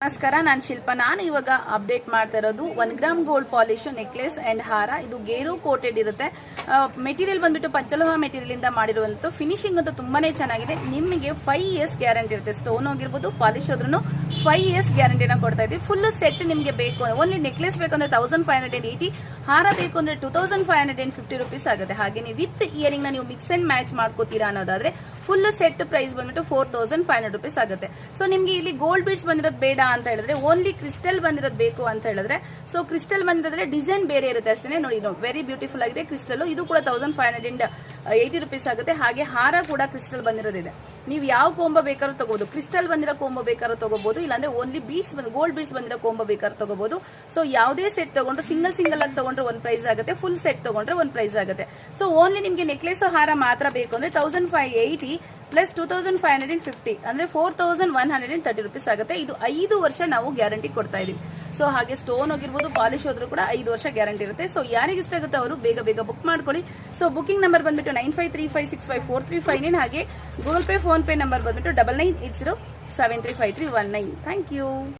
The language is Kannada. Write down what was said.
ನಮಸ್ಕಾರ, ನಾನು ಶಿಲ್ಪ. ನಾನು ಇವಾಗ ಅಪ್ಡೇಟ್ ಮಾಡ್ತಾ ಇರೋದು 1 gram gold polish necklace and ಹಾರ. ಇದು ಗೇರು ಕೋಟೆಡ್ ಇರುತ್ತೆ. ಮೆಟೀರಿಯಲ್ ಬಂದ್ಬಿಟ್ಟು ಪಂಚಲೋಹ ಮೆಟೀರಿಯಲ್ ಇಂದ ಮಾಡಿರುವಂತ. ಫಿನಿಶಿಂಗ್ ಅಂತೂ ತುಂಬಾನೇ ಚೆನ್ನಾಗಿದೆ. ನಿಮಗೆ 5 ಇಯರ್ಸ್ ಗ್ಯಾರಂಟಿ ಇರುತ್ತೆ. ಸ್ಟೋನ್ ಹೋಗಿರ್ಬೋದು, ಪಾಲಿಶ್ ಹೋದ್ರೂ 5 ಇಯರ್ಸ್ ಗ್ಯಾರಂಟಿನ ಕೊಡ್ತಾ ಇದ್ದೀವಿ. ಫುಲ್ ಸೆಟ್ ನಿಮಗೆ ಬೇಕು, ಓನ್ಲಿ ನೆಕ್ಲೆಸ್ ಬೇಕಂದ್ರೆ 1580, ಹಾರ ಬೇಕು ಅಂದ್ರೆ 2550 ರುಪೀಸ್ ಆಗುತ್ತೆ. ಹಾಗೆ ವಿತ್ ಇಯರಿಂಗ್ ನ ನೀವು ಮಿಕ್ಸ್ ಅಂಡ್ ಮ್ಯಾಚ್ ಮಾಡ್ಕೋತೀರಾ ಅನ್ನೋದಾದ್ರೆ ಫುಲ್ ಸೆಟ್ ಪ್ರೈಸ್ ಬಂದ್ಬಿಟ್ಟು 4500 ರುಪೀಸ್ ಆಗುತ್ತೆ. ಸೊ ನಿಮ್ಗೆ ಇಲ್ಲಿ ಗೋಲ್ಡ್ ಬೀಡ್ಸ್ ಬಂದಿರೋದು ಬೇಡ ಅಂತ ಹೇಳಿದ್ರೆ, ಓನ್ಲಿ ಕ್ರಿಸ್ಟಲ್ ಬಂದಿರೋದು ಬೇಕು ಅಂತ ಹೇಳಿದ್ರೆ, ಸೊ ಕ್ರಿಸ್ಟಲ್ ಬಂದಿರೋದ್ರೆ ಡಿಸೈನ್ ಬೇರೆ ಇರುತ್ತೆ ಅಷ್ಟೇ. ನೋಡಿ, ವೆರಿ ಬ್ಯೂಟಿಫುಲ್ ಆಗಿದೆ ಕ್ರಿಸ್ಟಲ್. ಇದು ಕೂಡ 1580 ರುಪೀಸ್ ಆಗುತ್ತೆ. ಹಾಗೆ ಹಾರ ಕೂಡ ಕ್ರಿಸ್ಟಲ್ ಬಂದಿರೋದಿದೆ. ನೀವು ಯಾವ ಕೋಂಬೋ ಬೇಕಾದ್ರೂ ತಗೋಬಹುದು. ಕ್ರಿಸ್ಟಲ್ ಬಂದಿರೋ ಕೋಂಬೋ ಬೇಕಾದ್ರೂ ತಗೋಬಹುದು, ಇಲ್ಲಾಂದ್ರೆ ಓನ್ಲಿ ಬೀಡ್ಸ್ ಗೋಲ್ಡ್ ಬೀಡ್ಸ್ ಬಂದಿರೋ ಕೋಂಬೋ ಬೇಕಾದ್ರೂ ತಗೋಬಹುದು. ಸೊ ಯಾವುದೇ ಸೆಟ್ ತಗೊಂಡ್ರು ಸಿಂಗಲ್ ಆಗಿ ತಗೊಂಡ್ರೆ ಒಂದು ಪ್ರೈಸ್ ಆಗುತ್ತೆ, ಫುಲ್ ಸೆಟ್ ತಗೊಂಡ್ರೆ ಒಂದು ಪ್ರೈಸ್ ಆಗುತ್ತೆ. ಸೊ ಓನ್ಲಿ ನಿಮ್ಗೆ ನೆಕ್ಲೆಸ್ ಹಾರ ಮಾತ್ರ ಬೇಕು ಅಂದ್ರೆ 1580 ಪ್ಲಸ್ 2550 ಅಂದ್ರೆ 4130 ರುಪೀಸ್ ಆಗುತ್ತೆ. ಇದು 5 ವರ್ಷ ನಾವು ಗ್ಯಾರಂಟಿ ಕೊಡ್ತಾ ಇದೀವಿ. ಸೊ ಹಾಗೆ ಸ್ಟೋನ್ ಹೋಗಿರ್ಬೋದು, ಪಾಲಿಶ್ ಹೋದ್ರೂ ಕೂಡ 5 ವರ್ಷ ಗ್ಯಾರಂಟಿ ಇರುತ್ತೆ. ಸೊ ಯಾರಿಗೆ ಇಷ್ಟ ಆಗುತ್ತೆ ಅವರು ಬೇಗ ಬುಕ್ ಮಾಡ್ಕೊಳ್ಳಿ. ಸೊ ಬುಕಿಂಗ್ ನಂಬರ್ ಬಂದ್ಬಿಟ್ಟು 9535654359. ಹಾಗೆ Google Pay, PhonePe number ಬಂದ್ಬಿಟ್ಟು 9980735319. Thank you.